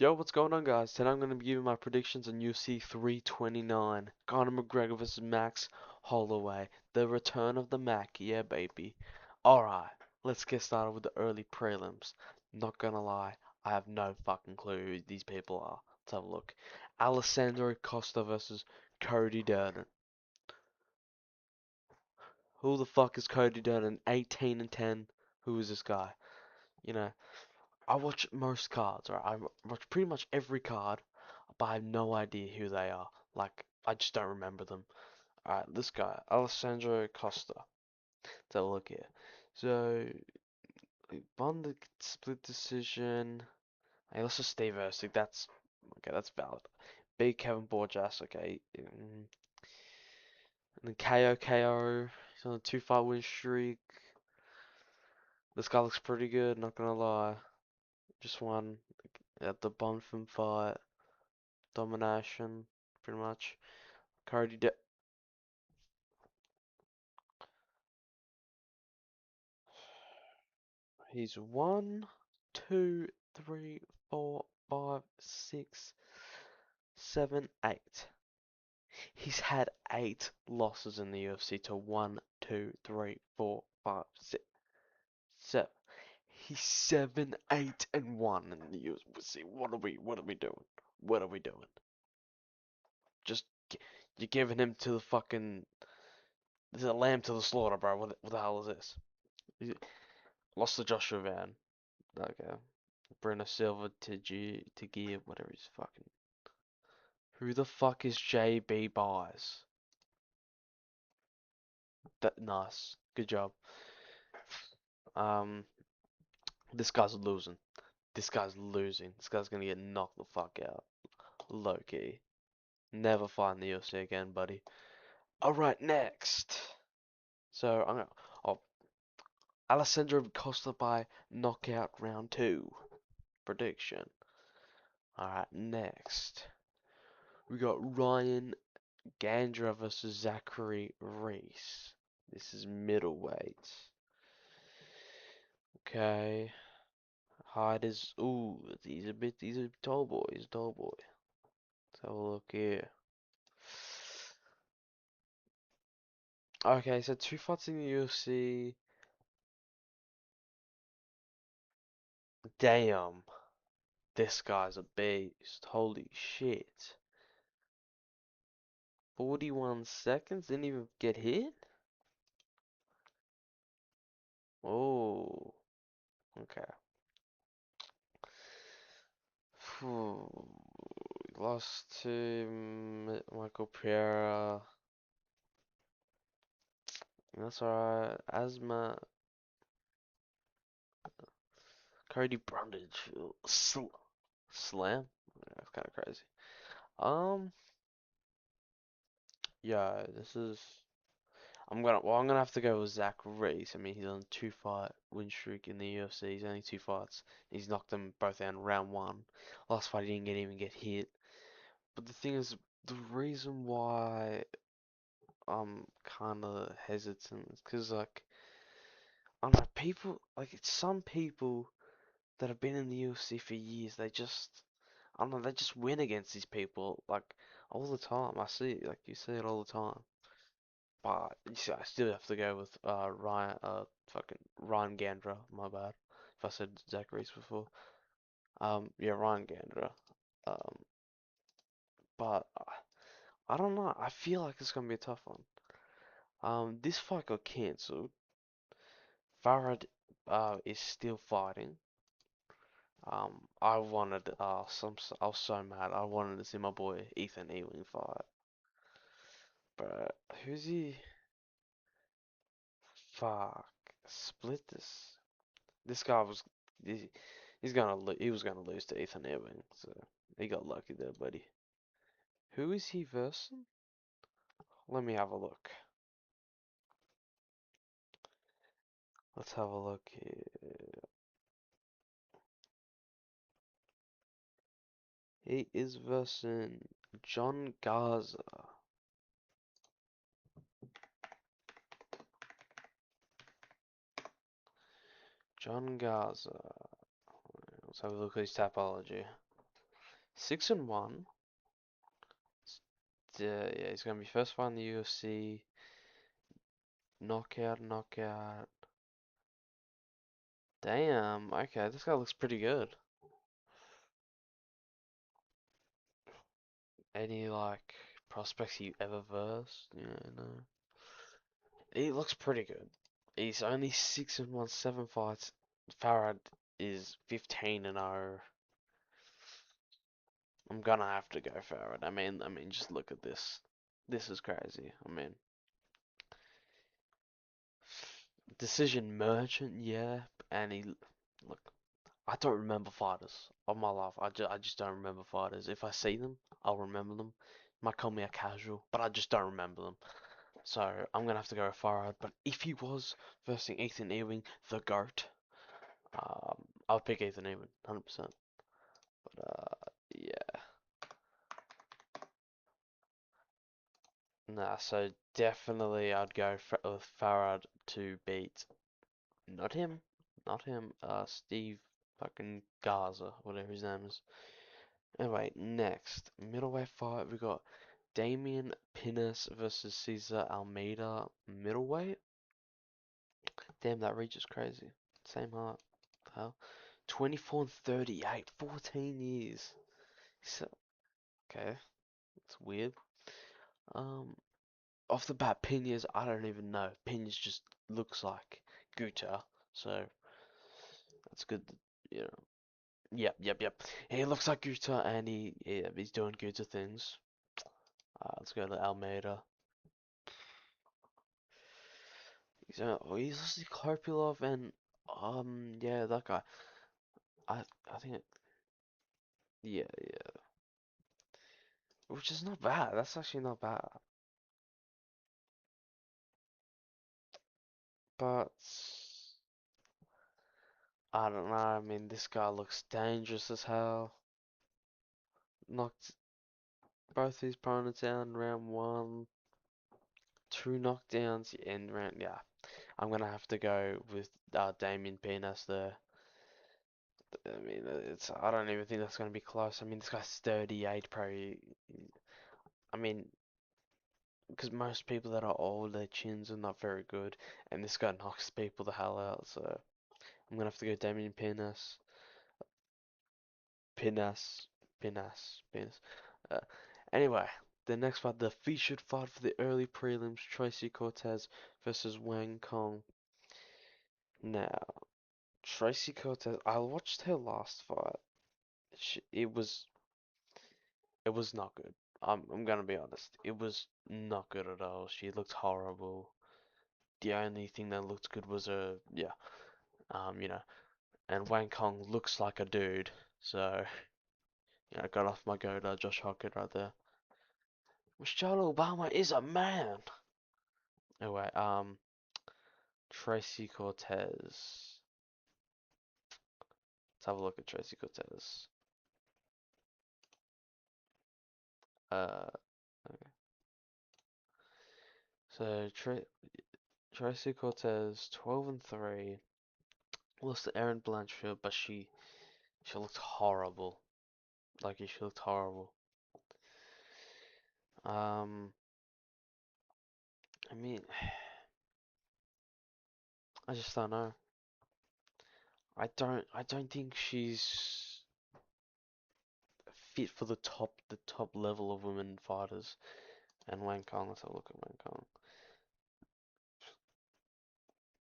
Yo, what's going on, guys? Today I'm going to be giving my predictions on UFC 329. Conor McGregor vs. Max Holloway. The return of the Mac, yeah, baby. Alright, let's get started with the early prelims. Not gonna lie, I have no fucking clue who these people are. Let's have a look. Alessandro Costa vs. Cody Durden. Who the fuck is Cody Durden? 18 and 10. Who is this guy? You know, I watch most cards, right? I watch pretty much every card, but I have no idea who they are. Like, I just don't remember them. Alright, this guy, Alessandro Costa. Let's have a look here. So, he won the split decision. Hey, let's just Steve Erceg. That's okay. That's valid. Big Kevin Borjas. Okay. And then KO. He's on a 2-fight win streak. This guy looks pretty good. Not gonna lie. Just won at the Bonfim fight. Domination, pretty much. Cody De He's 1, 2, 3, 4, 5, 6, 7, 8. He's had 8 losses in the UFC to 1, 2, 3, 4, 5, 6, 7. He's 7, 8, and 1 in the UFC. What are we doing? What are we doing? Just you're giving him to the fucking the lamb to the slaughter, bro. What the hell is this? He lost to Joshua Van. Okay. Bruno Silva to gear, whatever he's fucking. Who the fuck is JB Buys? That nice. Good job. Um, this guy's losing. This guy's losing. This guy's gonna get knocked the fuck out. Low key. Never fight in the UFC again, buddy. Alright, next. So I'm gonna oh Alessandro Costa by knockout round 2. Prediction. Alright, next. We got Ryan Gandra versus Zachary Reese. This is middleweight. Okay. Height is these are tall boys, tall boy. Let's have a look here. Okay, so 2 fights in the UFC. Damn. This guy's a beast. Holy shit. 41 seconds, didn't even get hit? Oh, okay. Lost to Michael Pereira. That's alright. Asthma. Cody Brundage. Slam? Yeah, that's kind of crazy. Um, yeah, this is. I'm gonna have to go with Zach Reese. I mean, he's on a 2-fight win streak in the UFC. He's only 2 fights. He's knocked them both out in round 1. Last fight he didn't even get hit. But the thing is, the reason why I'm kind of hesitant is because, like, I don't know, people, like, it's some people that have been in the UFC for years, I don't know, they just win against these people, like, all the time. I see it, like, you see it all the time. But, you see, I still have to go with, Ryan Gandra, my bad, if I said Zach Reese before. Yeah, Ryan Gandra. Um, but, I don't know, I feel like it's gonna be a tough one. This fight got cancelled. Farad is still fighting. I wanted I was so mad. I wanted to see my boy Ethan Ewing fight. But who's he? Fuck. Split this. This guy was he, he was gonna lose to Ethan Ewing, so he got lucky there, buddy. Who is he versing? Let me have a look. Let's have a look here. He is versing John Garza. John Garza. Let's have a look at his topology. 6-1. Yeah, he's gonna be first fight in the UFC. Knockout, knockout. Damn. Okay, this guy looks pretty good. Any like prospects you ever versed? Yeah, no. He looks pretty good. He's only 6-1, 7 fights. Farad is 15-0. I'm gonna have to go Farad. I mean, just look at this. This is crazy. I mean, decision merchant, yeah, and he look. I don't remember fighters of my life. I just don't remember fighters. If I see them, I'll remember them. Might call me a casual, but I just don't remember them. So I'm gonna have to go with Farad. But if he was versing Ethan Ewing, the GOAT, I'll pick Ethan Ewing, 100%. But yeah, nah. So definitely, I'd go with Farad to beat not him, not him. Steve fucking Garza, whatever his name is. Anyway, next middleweight fight we got Damian Pinnis versus Cesar Almeida middleweight. Damn, that reach is crazy. Same heart. Hell. 24 and 38, 14 years. So, okay, it's weird. Um, Off the bat, Pena's, I don't even know. Pena's just looks like Guta, so that's good. You know. Yep. He looks like Guta, and he's doing Guta things. Let's go to Almeida. He's also Karpilov and yeah, that guy. I think yeah, which is not bad. That's actually not bad. But I don't know. I mean, this guy looks dangerous as hell. Knocked both his opponents out in round one. Two knockdowns in round. Yeah, I'm gonna have to go with Damien Penas there. I mean, I don't even think that's gonna be close. I mean, this guy's 38, probably. I mean, because most people that are old, their chins are not very good, and this guy knocks people the hell out. So I'm gonna have to go Damien Penas. Pinas, Pinas. Uh, anyway, the next fight, the featured fight for the early prelims, Tracy Cortez versus Wang Kong. Now, Tracy Cortez, I watched her last fight. It was not good. I'm gonna be honest. It was not good at all. She looked horrible. The only thing that looked good was her, yeah, you know, and Wang Kong looks like a dude. So, got off my goat, Josh Hockett right there. Michelle Obama is a man. Anyway, Tracy Cortez. Let's have a look at Tracy Cortez. Uh, okay. So Tracy Cortez, 12 and 3, lost to Erin Blanchfield, but she looked horrible. Like she looked horrible. Um, I mean, I just don't know. I don't think she's fit for the top level of women fighters. And Wang Kong, let's have a look at Wang Kong.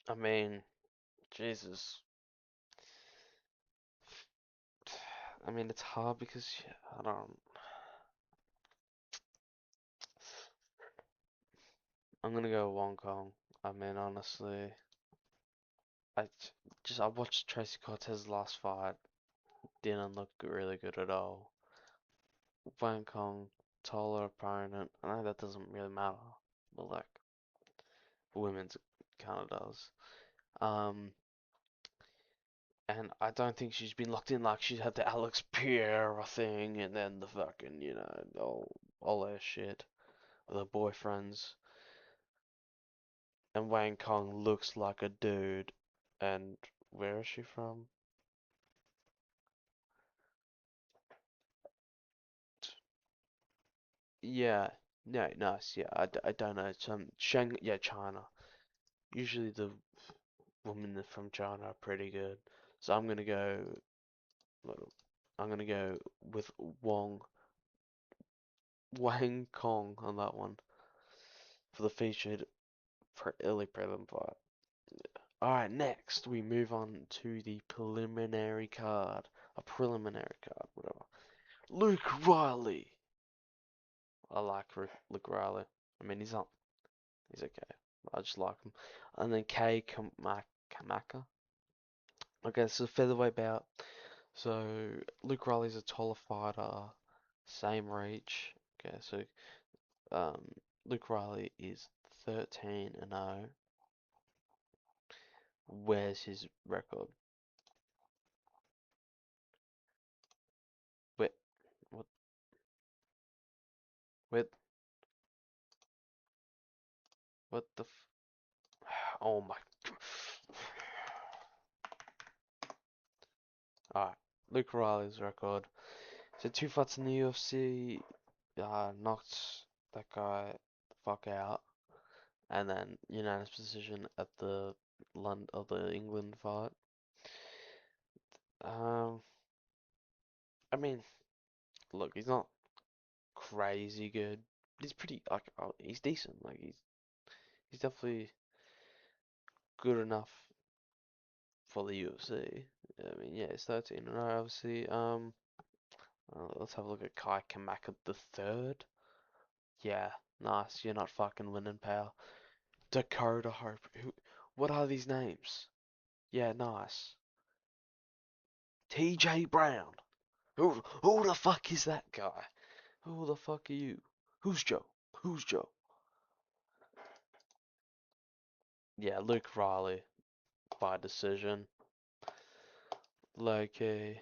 I mean, Jesus. I mean, it's hard because I don't. I'm gonna go Wong Kong. I mean, honestly, I I watched Tracy Cortez's last fight. Didn't look really good at all. Wang Kong, taller opponent. I know that doesn't really matter, but like women's kind of does. Um, and I don't think she's been locked in like she's had the Alex Pierre thing, and then the fucking all that shit with her boyfriends. And Wang Kong looks like a dude. And where is she from? Yeah, no, nice. Yeah, I don't know. Yeah, China. Usually the women from China are pretty good. So well, I'm gonna go with Wang Kong on that one for the featured early prelim fight. Alright, next we move on to the preliminary card. A preliminary card, whatever. Luke Riley. I like Luke Riley. I mean, he's okay. I just like him. And then Kamaka. Okay, this is a featherweight bout. So Luke Riley's a taller fighter, same reach. Okay, so um, Luke Riley is 13-0. Where's his record? Wait, what? Wait, what the? Oh my! Alright, Luke Riley's record. So 2 fights in the UFC, knocked that guy the fuck out, and then unanimous decision at the the England fight. Um, I mean, look, he's not crazy good, but he's pretty he's decent. Like he's definitely good enough for the UFC. I mean, yeah, he's 13-0, obviously. Let's have a look at Kai Kamaka the third. Yeah, nice. You're not fucking winning, pal. Dakota Hope. What are these names? Yeah, nice. TJ Brown. Who the fuck is that guy? Who the fuck are you? Who's Joe? Who's Joe? Yeah, Luke Riley by decision. Loki.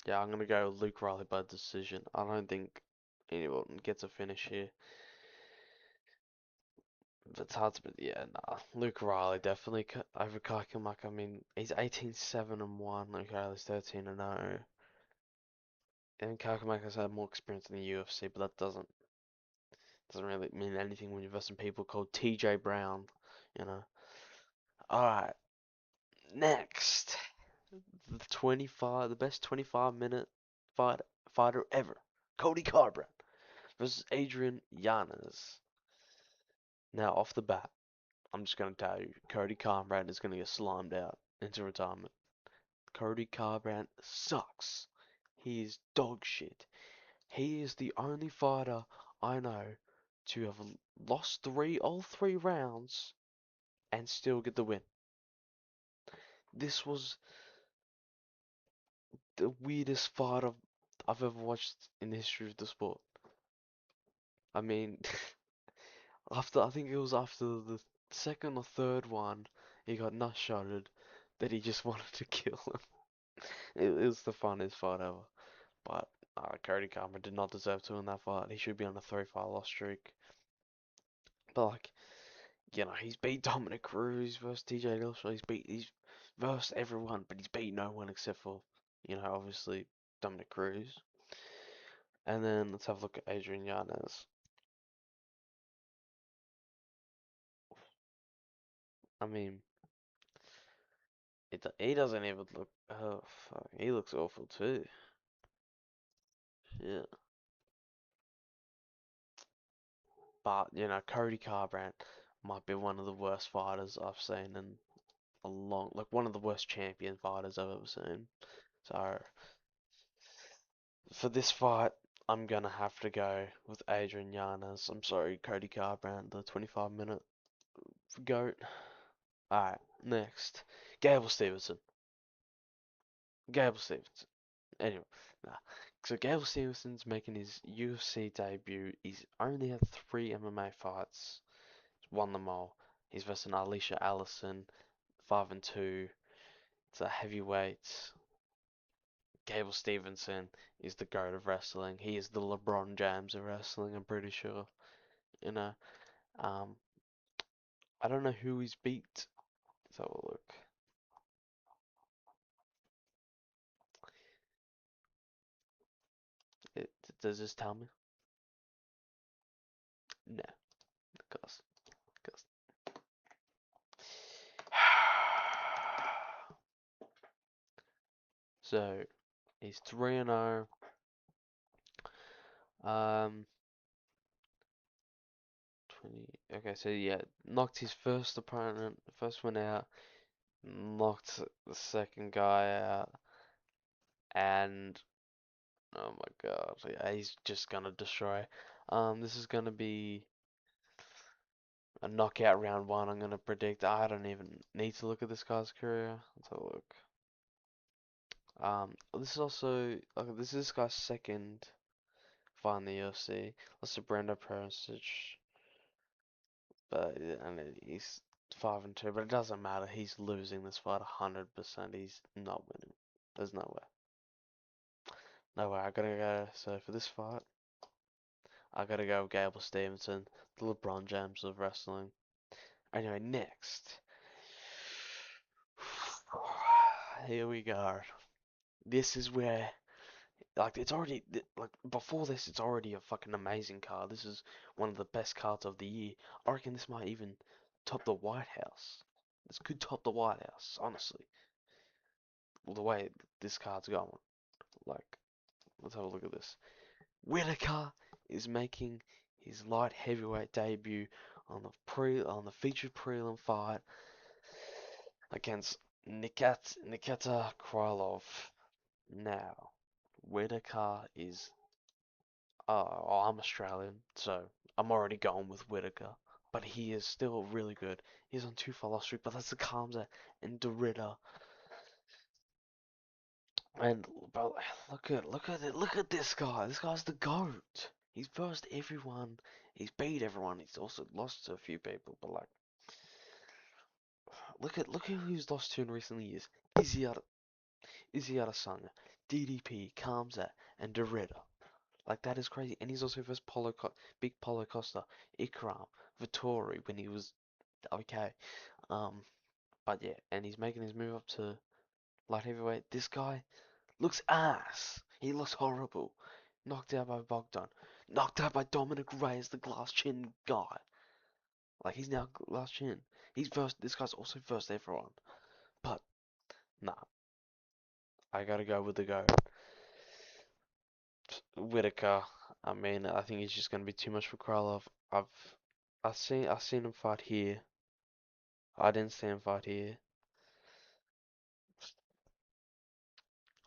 Yeah, I'm gonna go Luke Riley by decision. I don't think anyone gets a finish here. It's hard to, but yeah, nah. Luke Riley definitely over Kaikumaka. I mean, he's 18-7-1. Luke Riley's 13-0. And Kaikumaka's had more experience in the UFC, but that doesn't really mean anything when you're versing people called TJ Brown, you know. Alright, next. The best 25-minute fighter ever. Cody Garbrandt versus Adrian Yanez. Now, off the bat, I'm just going to tell you, Cody Garbrandt is going to get slimed out into retirement. Cody Garbrandt sucks. He is dog shit. He is the only fighter I know to have lost all three rounds and still get the win. This was the weirdest fight I've ever watched in the history of the sport. I mean, I think it was after the second or third one, he got nut shotted that he just wanted to kill him. It was the funniest fight ever. But Cody Garbrandt did not deserve to win that fight. He should be on a 3-fight loss streak. But like, he's beat Dominic Cruz versus TJ Dillashaw. He's versed everyone, but he's beat no one except for, obviously Dominic Cruz. And then let's have a look at Adrian Yanez. I mean, he doesn't even look. Oh fuck, he looks awful too. Yeah, but Cody Garbrandt might be one of the worst fighters I've seen in like one of the worst champion fighters I've ever seen. So for this fight, I'm gonna have to go with Adrian Yanez. I'm sorry, Cody Garbrandt, the 25-minute goat. Alright, next. Gable Stevenson. Gable Stevenson. Anyway, nah. So Gable Stevenson's making his UFC debut. He's only had 3 MMA fights. He's won them all. He's versus Alicia Allison, 5-2. It's a heavyweight. Gable Stevenson is the goat of wrestling. He is the LeBron James of wrestling, I'm pretty sure. You know, um, I don't know who he's beat. Let's have a look. does this tell me? No, because. So he's 3-0. Um, 20. Okay, so yeah, knocked his first opponent, first one out, knocked the second guy out, and oh my god, yeah, he's just gonna destroy. This is gonna be a knockout round one. I'm gonna predict. I don't even need to look at this guy's career. Let's have a look. This is also this is this guy's second fight in the UFC. That's a Brando Perisic. But he's 5-2, but it doesn't matter. He's losing this fight 100%. He's not winning. There's no way. No way. I gotta go. So for this fight, I gotta go with Gable Stevenson, the LeBron James of wrestling. Anyway, next. Here we go. This is where, like, it's already, like, before this, it's already a fucking amazing card. This is one of the best cards of the year. I reckon this might even top the White House. This could top the White House, honestly. The way this card's going. Like, let's have a look at this. Whitaker is making his light heavyweight debut on the featured prelim fight against Nikita Krylov. Now, Whitaker is I'm Australian, so I'm already going with Whitaker. But he is still really good. He's on 2 follow streak, but that's the Kamza and Dorita. And bro, look at this guy. This guy's the GOAT. He's versed everyone. He's beat everyone. He's also lost to a few people, but like, look who he's lost to in recent years. Izzy Adesanya, DDP, Kamzat, and Doretta. Like that is crazy. And he's also versed Big Paulo Costa, Ikram, Vittori when he was okay. Um, but yeah, and he's making his move up to light heavyweight. This guy looks ass. He looks horrible. Knocked out by Bogdan. Knocked out by Dominic Reyes, the glass chin guy. Like he's now glass chin. He's first. This guy's also first everyone. But nah, I gotta go with the GOAT. Whitaker. I mean, I think he's just gonna be too much for Krylov. I've seen him fight here. I didn't see him fight here.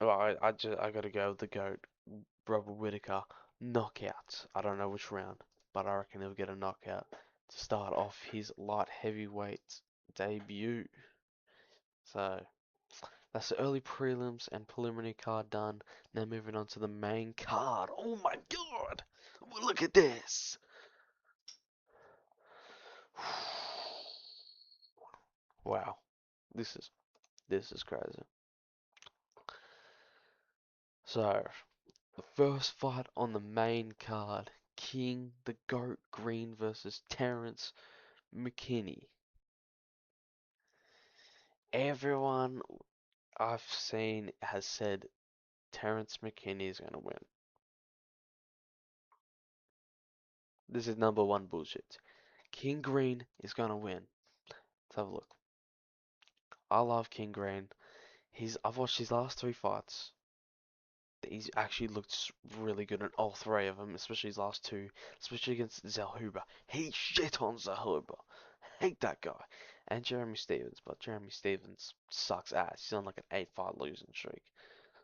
Well, I gotta go with the GOAT, Robert Whitaker. Knockout. I don't know which round, but I reckon he'll get a knockout to start off his light heavyweight debut. So that's the early prelims and preliminary card done. Now moving on to the main card. Oh my god! Look at this! Wow. This is this is crazy. So the first fight on the main card, King the Goat Green versus Terrence McKinney. Everyone I've seen has said Terrence McKinney is gonna win. This is number one bullshit. King Green is gonna win. Let's have a look. I love King Green. I've watched his last 3 fights. He's actually looked really good in all 3 of them, especially his last 2, especially against Zellhuber. He shit on Zellhuber. Hate that guy. And Jeremy Stevens, but Jeremy Stevens sucks ass. He's on like an 8-fight losing streak.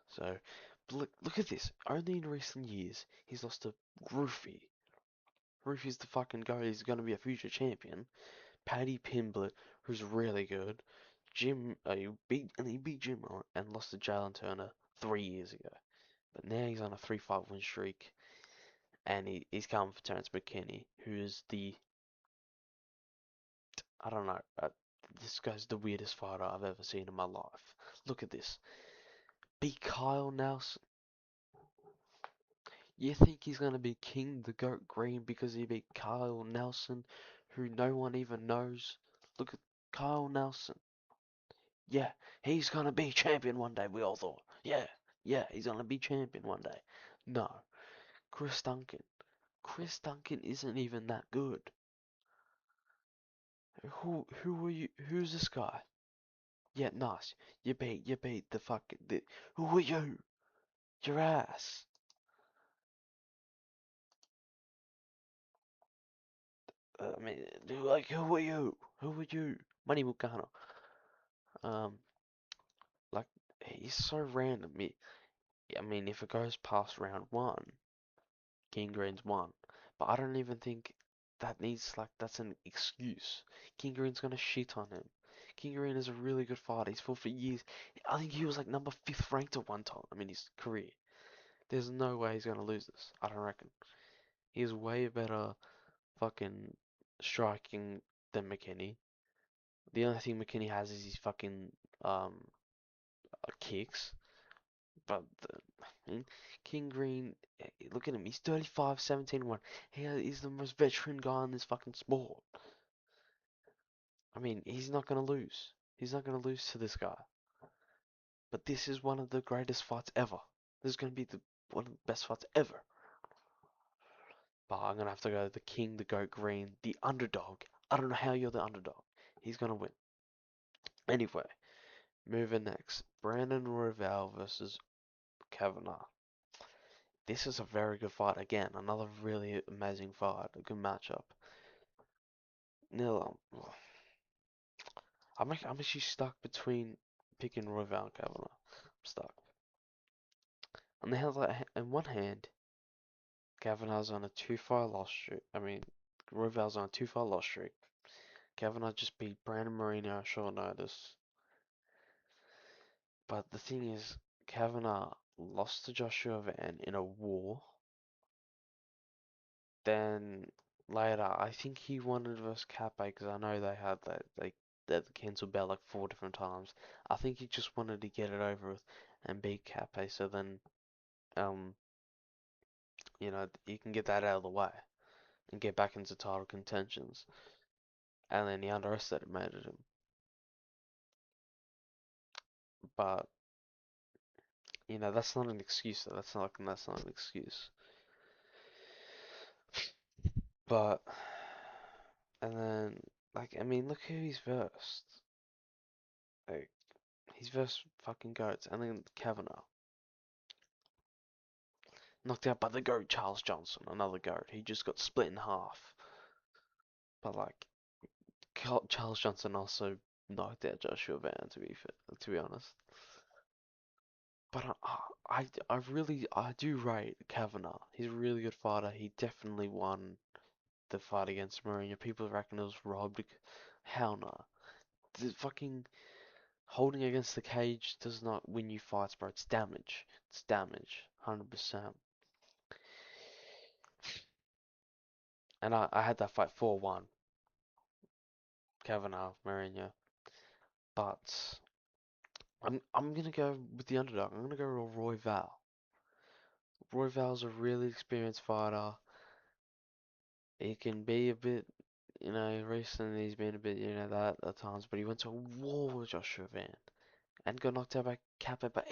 So, look at this. Only in recent years, he's lost to Roofy. Roofy's the fucking guy. He's gonna be a future champion. Paddy Pimblett, who's really good. He beat Jim and lost to Jalen Turner 3 years ago. But now he's on a 3-fight win streak, and he's coming for Terrence McKinney, who's I don't know, this guy's the weirdest fighter I've ever seen in my life. Look at this. Beat Kyle Nelson. You think he's gonna be King the Goat Green because he beat Kyle Nelson, who no one even knows? Look at Kyle Nelson. Yeah, he's gonna be champion one day, we all thought. Yeah, he's gonna be champion one day. No. Chris Duncan. Chris Duncan isn't even that good. Who are you? Who's this guy? Yeah, nice. You beat the fucking. Who are you? Your ass. I mean, like, who are you? Who are you? Money Mukano. Um, like, he's so random. I mean, if it goes past round one, King Green's won. But I don't even think that's an excuse. King Green's gonna shit on him. King Green is a really good fighter. He's fought for years. I think he was like number 5th ranked at one time. I mean, his career. There's no way he's gonna lose this. I don't reckon. He's way better fucking striking than McKinney. The only thing McKinney has is his fucking um kicks. But I mean, King Green, look at him. He's 35, 17, 1. He's the most veteran guy in this fucking sport. I mean, he's not gonna lose. He's not gonna lose to this guy. But this is one of the greatest fights ever. This is gonna be one of the best fights ever. But I'm gonna have to go the King, the Goat Green, the underdog. I don't know how you're the underdog. He's gonna win. Anyway, moving next. Brandon Royval versus Kavanagh. This is a very good fight again. Another really amazing fight. A good matchup. Now, I'm actually stuck between picking Royval and Kavanagh. I'm stuck. On the in one hand, Kavanagh's on a 2-fight loss streak. I mean, Royval's on a 2-fight loss streak. Kavanagh just beat Brandon Moreno at short notice. But the thing is, Kavanagh lost to Joshua Van in a war. Then later, I think he wanted versus Cape because I know they had that cancelled belt like 4 different times. I think he just wanted to get it over with and beat Cape, so then um you can get that out of the way and get back into title contentions. And then he underestimated him, but that's not an excuse. Though. That's not an excuse. But and then I mean, look who he's versed. Like he's versed fucking goats, and then Kavanaugh. Knocked out by the GOAT Charles Johnson, another GOAT. He just got split in half. But Charles Johnson also knocked out Joshua Van to be honest. But I do rate Kavanagh. He's a really good fighter. He definitely won the fight against Mourinho. People reckon it was robbed. Hell no. The fucking holding against the cage does not win you fights, bro. It's damage. It's damage. 100%. And I had that fight 4-1. Kavanagh, Mourinho. But I'm gonna go with the underdog. I'm gonna go with Royval. Royval's a really experienced fighter. He can be a bit, recently he's been a bit, that at times, but he went to a war with Joshua Van and got knocked out by Cape. But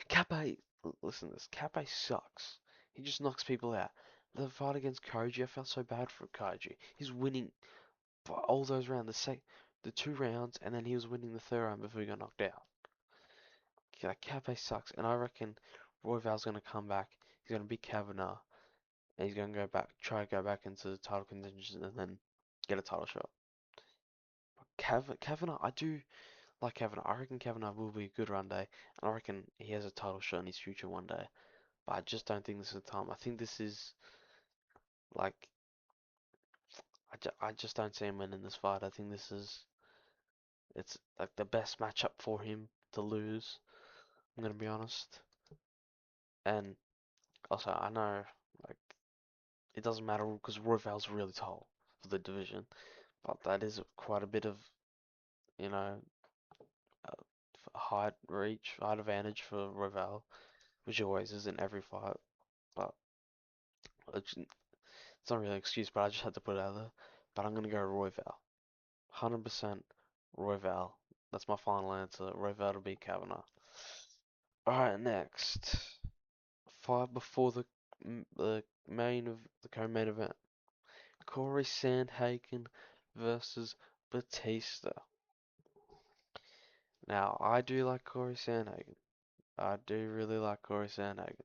Cape, listen to this, Cape sucks. He just knocks people out. The fight against Koji, I felt so bad for Koji. He's winning all those rounds, the 2 rounds, and then he was winning the 3rd round before he got knocked out. Cape sucks, and I reckon Royval's gonna come back. He's gonna beat Kavanagh, and he's gonna try to go back into the title contention, and then get a title shot. Kavanagh, I do like Kavanagh. I reckon Kavanagh will be a good run day, and I reckon he has a title shot in his future one day. But I just don't think this is the time. I think this is like I just don't see him winning this fight. I think it's like the best matchup for him to lose. I'm gonna be honest. And also I know like it doesn't matter because Royval's really tall for the division, but that is quite a bit of you know height advantage for Royval, which always is in every fight. But it's not really an excuse, but I just had to put it out there. But I'm gonna go Royval, 100% Royval. That's my final answer. Royval to beat Kavanagh. All right, next fight before the the co-main event. Corey Sandhagen versus Batista. Now, I do like Corey Sandhagen. I do really like Corey Sandhagen.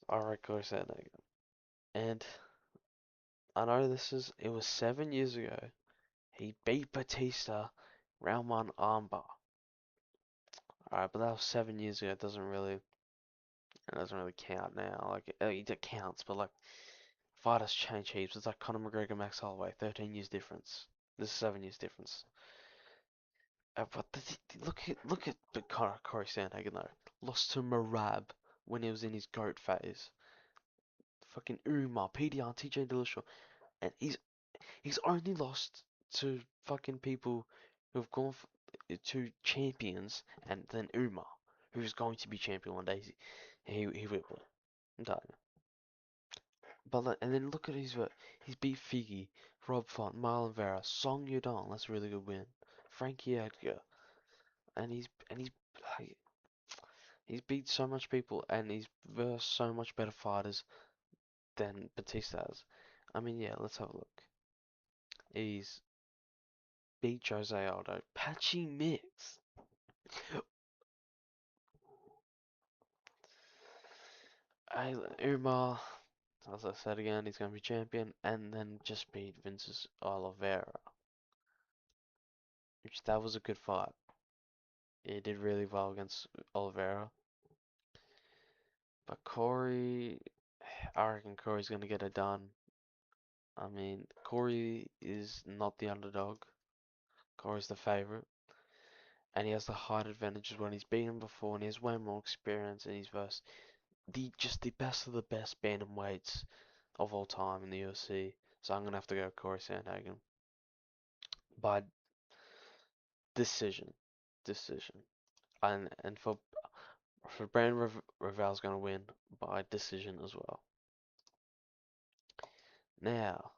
I like Corey Sandhagen. And I know it was 7 years ago. He beat Batista round one armbar. Alright, but that was 7 years ago. It doesn't really count now. Like, it counts, but like, fighters change heaps. It's like Conor McGregor, Max Holloway, 13 years difference. This is 7 years difference. Look at Corey Sandhagen though. Lost to Marab when he was in his GOAT phase. Fucking Umar, PDR, TJ Dillashaw, and he's only lost to fucking people who've gone to champions, and then Umar, who's going to be champion one day. He will. I'm telling you. But and then look at he's beat Figgy, Rob Font, Marlon Vera, Song Yudong. That's a really good win. Frankie Edgar, and like, he's beat so much people, and he's versed so much better fighters than Batista has. I mean, yeah, let's have a look. He's beat Jose Aldo, Patchy Mix. Umar, as I said again, he's going to be champion, and then just beat Vince's Oliveira, which that was a good fight. He did really well against Oliveira. But Corey, I reckon Corey's going to get it done. I mean, Corey is not the underdog. Corey's the favorite. And he has the height advantages when he's beaten before, and he has way more experience, and he's versed the best of the best bantamweights of all time in the UFC. So I'm going to have to go Corey Sandhagen. By decision. And for Brandon Rival's going to win by decision as well. Now,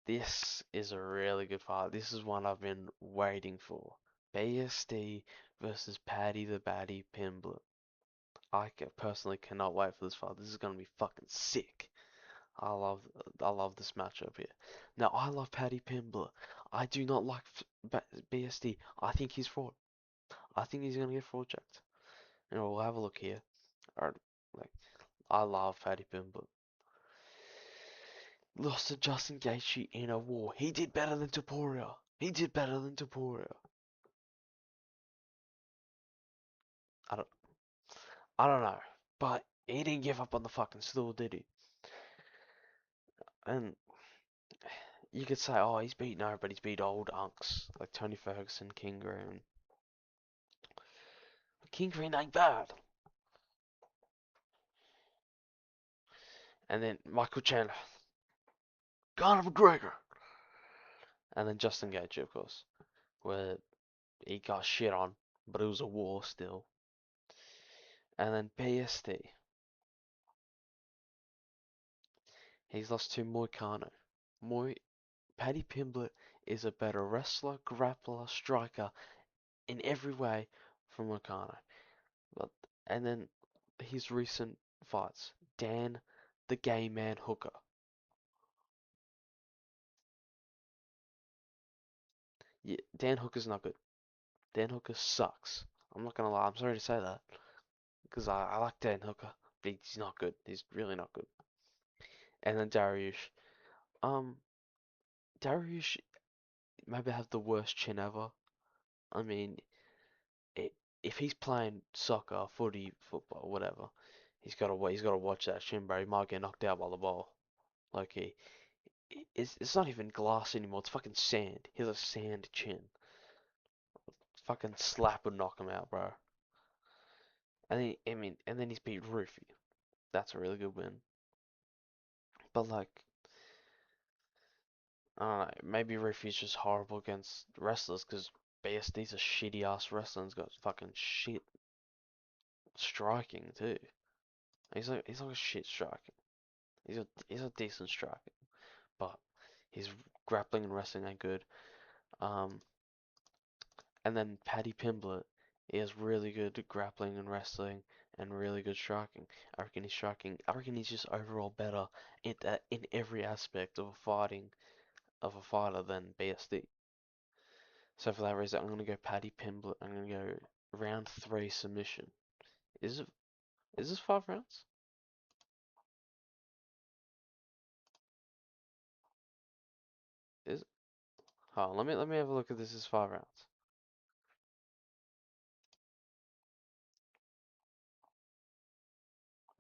this is a really good fight. This is one I've been waiting for. BSD versus Paddy the Baddy Pimblett. I personally cannot wait for this fight. This is going to be fucking sick. I love this matchup here. Now, I love Paddy Pimblett. I do not like BSD. I think he's fraud. I think he's going to get fraud checked. We'll have a look here. Alright, like, I love Paddy Pimblett. Lost to Justin Gaethje in a war. He did better than Topuria. I don't, I don't know, but he didn't give up on the fucking stool, did he? And you could say, oh, he's beat but he's beat old unks like Tony Ferguson, King Green. King Green ain't bad. And then Michael Chandler, Conor McGregor, and then Justin Gaethje, of course, where he got shit on, but it was a war still. And then BSD, he's lost to Moicano. Paddy Pimblett is a better wrestler, grappler, striker in every way from Moicano. And then his recent fights, Dan the Gay Man Hooker. Yeah, Dan Hooker's not good. Dan Hooker sucks. I'm not gonna lie. I'm sorry to say that because I like Dan Hooker, but he's not good. He's really not good. And then Dariush. Um, Dariush maybe have the worst chin ever. I mean, if he's playing soccer, footy, football, whatever, he's gotta watch that chin, bro. He might get knocked out by the ball. Like it's not even glass anymore. It's fucking sand. He has a sand chin. Fucking slap would knock him out, bro. And then he's beat Rufy. That's a really good win. But like, I don't know. Maybe Rufy's just horrible against wrestlers because BSD's a shitty ass wrestler and's got fucking shit striking too. He's like a shit striking. He's a decent striker, but his grappling and wrestling ain't good. Um, and then Paddy Pimblett He has really good grappling and wrestling and really good striking. I reckon he's striking. I reckon he's just overall better in every aspect of a fighter than BSD. So for that reason, I'm gonna go Paddy Pimblett. I'm gonna go round 3 submission. Is it? Is this 5 rounds? Is it? Hold on, let me have a look at this as 5 rounds.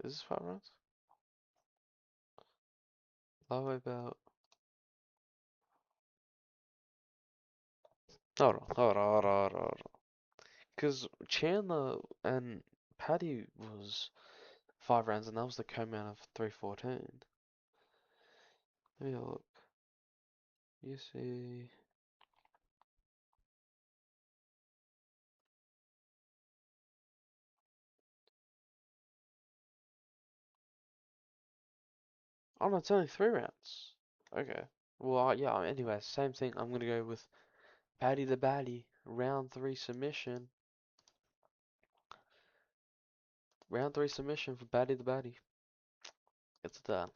Is this 5 rounds? Lower belt. Hold on. Because Chandler and Paddy was 5 rounds, and that was the co-main of 314. Let me have a look. You see. Oh no, it's only 3 rounds. Okay. Well, yeah, anyway, same thing. I'm gonna go with Paddy the Baddy, round 3 submission. Round 3 submission for Paddy the Baddy. It's done.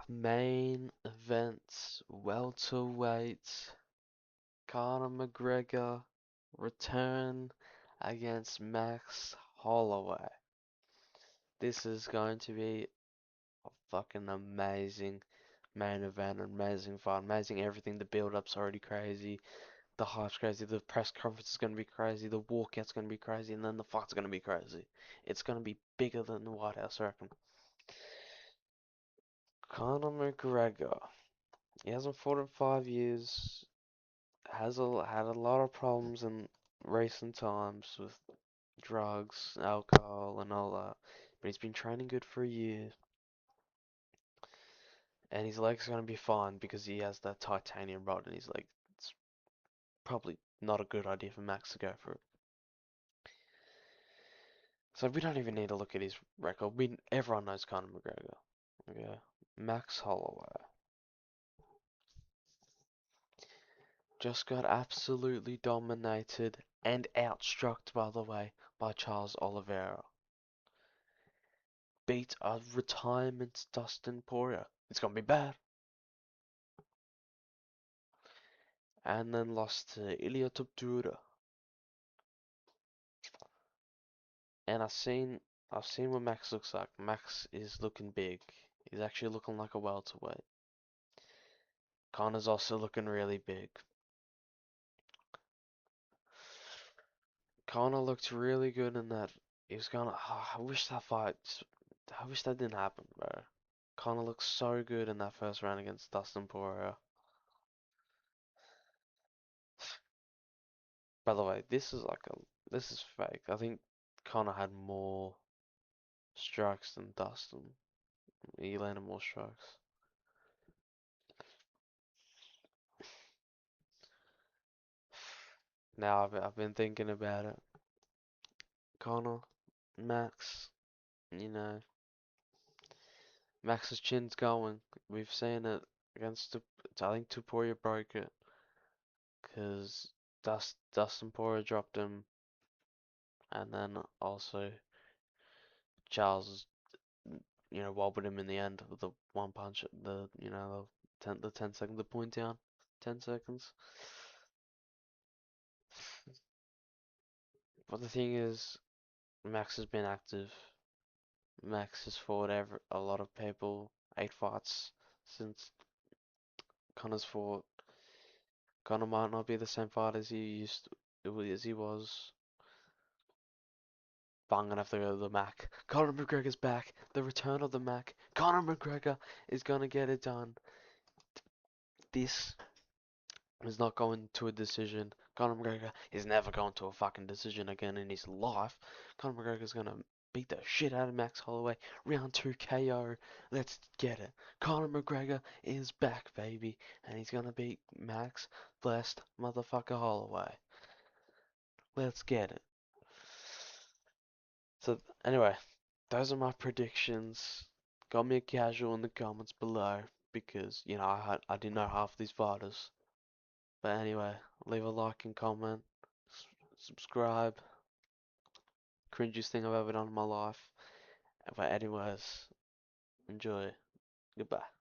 Main events, welterweight, Conor McGregor, return against Max Holloway. This is going to be a fucking amazing main event, amazing fight, amazing everything. The build-up's already crazy, the hype's crazy, the press conference is going to be crazy, the walkout's going to be crazy, and then the fight's going to be crazy. It's going to be bigger than the White House, I reckon. Conor McGregor. He hasn't fought in 5 years. Had a lot of problems in recent times with drugs, alcohol, and all that. But he's been training good for a year, and his leg's gonna be fine because he has that titanium rod in his leg. It's probably not a good idea for Max to go for it. So we don't even need to look at his record. Everyone knows Conor McGregor. Okay, Max Holloway just got absolutely dominated and outstruck, by the way, by Charles Oliveira. Beat a retirement Dustin Poirier. It's gonna be bad. And then lost to Ilia Topuria. And I've seen what Max looks like. Max is looking big. He's actually looking like a welterweight. Conor's also looking really big. Conor looked really good in that. He was gonna. Oh, I wish that fight. I wish that didn't happen, bro. Conor looked so good in that first round against Dustin Poirier. By the way, this is fake. I think Conor had more strikes than Dustin. He landed more strikes. Now I've been thinking about it. Conor, Max, you know, Max's chin's going. We've seen it against, I think Tuporia broke it because Dustin Poirier dropped him, and then also Charles, wobbled him in the end with the one punch, the 10 second, the point down, 10 seconds. But the thing is, Max has been active. Max has fought a lot of people, 8 fights since Connor's fought. Connor might not be the same fighter as he was. But I'm gonna have to go to the Mac. Conor McGregor's back. The return of the Mac. Conor McGregor is gonna get it done. This is not going to a decision. Conor McGregor is never going to a fucking decision again in his life. Conor McGregor's gonna beat the shit out of Max Holloway. Round 2 KO. Let's get it. Conor McGregor is back, baby. And he's gonna beat Max blessed motherfucker Holloway. Let's get it. So, anyway, those are my predictions. Got me a casual in the comments below because, I didn't know half these fighters. But anyway, Leave a like and comment. Subscribe. Cringiest thing I've ever done in my life. But anyways, enjoy. Goodbye.